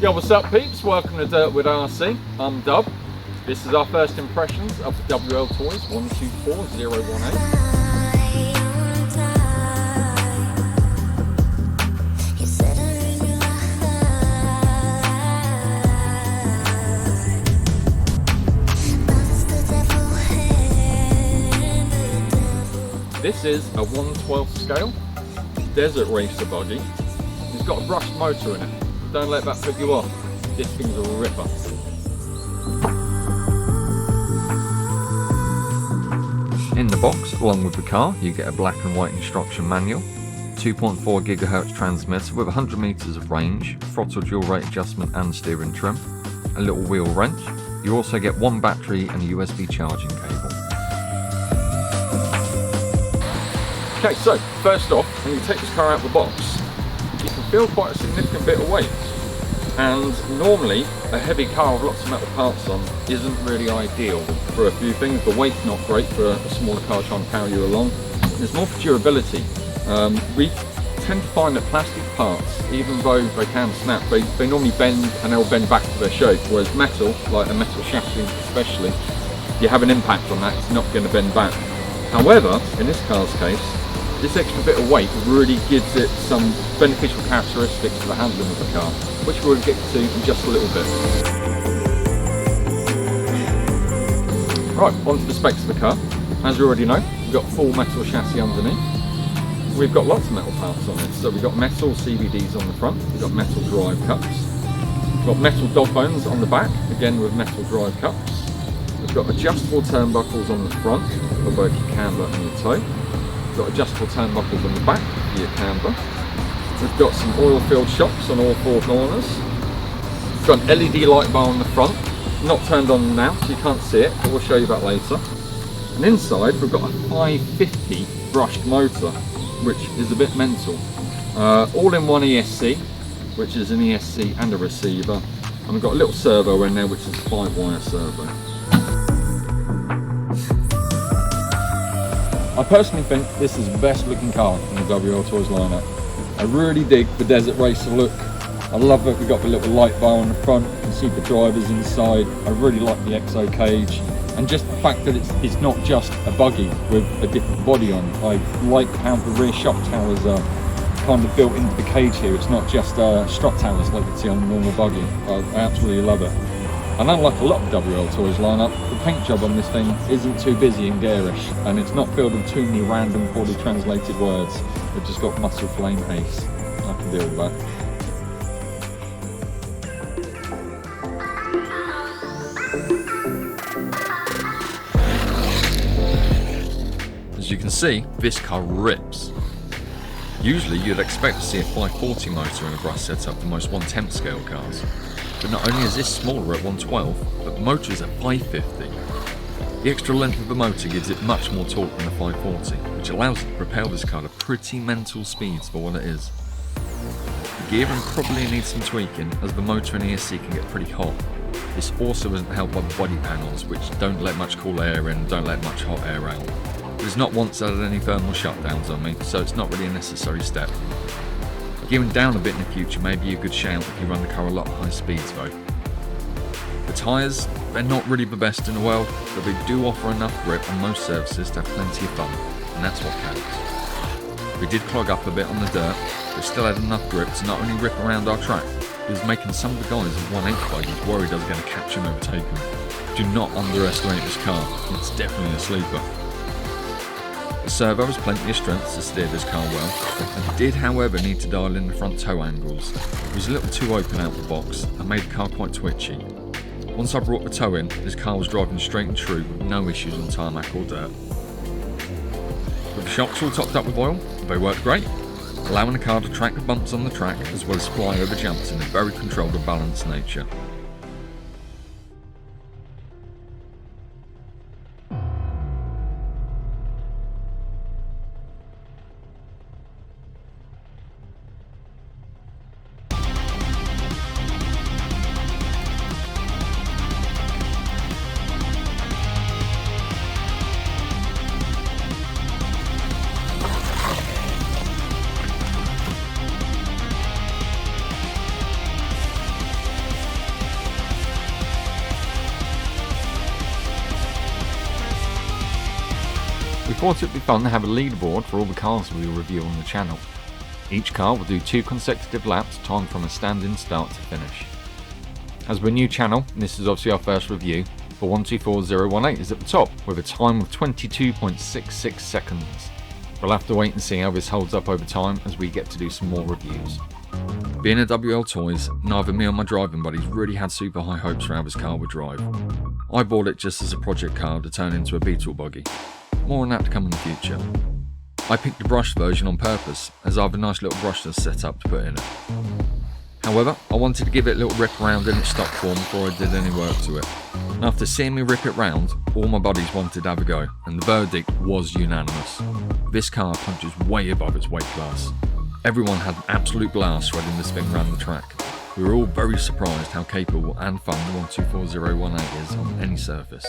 Yo, what's up peeps? Welcome to DirtwoodRC. I'm Dub. This is our first impressions of the WLToys 124018. This is a 1/12 scale desert racer buggy. It's got a brushed motor in it. Don't let that put you off. This thing's a ripper. In the box, along with the car, you get a black and white instruction manual, 2.4 GHz transmitter with 100 meters of range, throttle dual rate adjustment and steering trim, a little wheel wrench. You also get one battery and a USB charging cable. Okay, so first off, when you take this car out of the box, you can feel quite a significant bit of weight. And normally, a heavy car with lots of metal parts on isn't really ideal for a few things. The weight's not great for a smaller car trying to carry you along. There's more for durability. We tend to find that plastic parts, even though they can snap, they normally bend and they'll bend back to their shape. Whereas metal, like a metal chassis especially, you have an impact on that, it's not going to bend back. However, in this car's case, this extra bit of weight really gives it some beneficial characteristics to the handling of the car, which we'll get to in just a little bit. Right, on to the specs of the car. As you already know, we've got full metal chassis underneath. We've got lots of metal parts on this. So we've got metal CVDs on the front, we've got metal drive cups, we've got metal dog bones on the back, again with metal drive cups. We've got adjustable turnbuckles on the front for both your camber and your toe. Got adjustable turnbuckles on the back for your camber. We've got some oil-filled shocks on all four corners. We've got an LED light bar on the front, not turned on now, so you can't see it, but we'll show you that later. And inside, we've got a 550 brushed motor, which is a bit mental. All-in-one ESC, which is an ESC and a receiver. And we've got a little servo in there, which is a 5-wire servo. I personally think this is the best looking car in the WLToys lineup. I really dig the desert racer look. I love that we've got the little light bar on the front. You can see the drivers inside. I really like the EXO cage. And just the fact that it's not just a buggy with a different body on. I like how the rear shock towers are kind of built into the cage here. It's not just strut towers like you see on a normal buggy. I absolutely love it. And unlike a lot of WLToys lineup, the paint job on this thing isn't too busy and garish, and it's not filled with too many random poorly translated words. We've just got muscle flame ace. I can deal with that. As you can see, this car rips. Usually you'd expect to see a 540 motor in a brush setup for most 1/10 scale cars. But not only is this smaller at 1/12, but the motor is at 550. The extra length of the motor gives it much more torque than the 540, which allows it to propel this car to pretty mental speeds for what it is. The gearing probably needs some tweaking, as the motor and ESC can get pretty hot. This also isn't helped by the body panels, which don't let much cool air in, don't let much hot air out. There's not once had any thermal shutdowns on me, so it's not really a necessary step. Gearing down a bit in the future may be a good shout if you run the car a lot at high speeds though. The tyres, they're not really the best in the world, but they do offer enough grip on most surfaces to have plenty of fun, and that's what counts. We did clog up a bit on the dirt, but still had enough grip to not only rip around our track, it was making some of the guys in 1/8 buggies worried I was going to catch and overtake them. Do not underestimate this car, it's definitely a sleeper. The servo has plenty of strength to steer this car well, and did however need to dial in the front toe angles. It was a little too open out the box and made the car quite twitchy. Once I brought the toe in, this car was driving straight and true with no issues on tarmac or dirt. With the shocks all topped up with oil, they worked great, allowing the car to track the bumps on the track as well as fly over jumps in a very controlled and balanced nature. thought it would be fun to have a leaderboard for all the cars we will review on the channel. Each car will do 2 consecutive laps timed from a standing start to finish. As we're a new channel, and this is obviously our first review, the 124018 is at the top with a time of 22.66 seconds. We'll have to wait and see how this holds up over time as we get to do some more reviews. Being a WLToys, neither me or my driving buddies really had super high hopes for how this car would drive. I bought it just as a project car to turn into a Beetle buggy. More on that to come in the future. I picked the brushed version on purpose, as I have a nice little brushless setup to put in it. However, I wanted to give it a little rip around in its stock form before I did any work to it. And after seeing me rip it round, all my buddies wanted to have a go, and the verdict was unanimous. This car punches way above its weight class. Everyone had an absolute blast riding this thing around the track. We were all very surprised how capable and fun the 124018 is on any surface.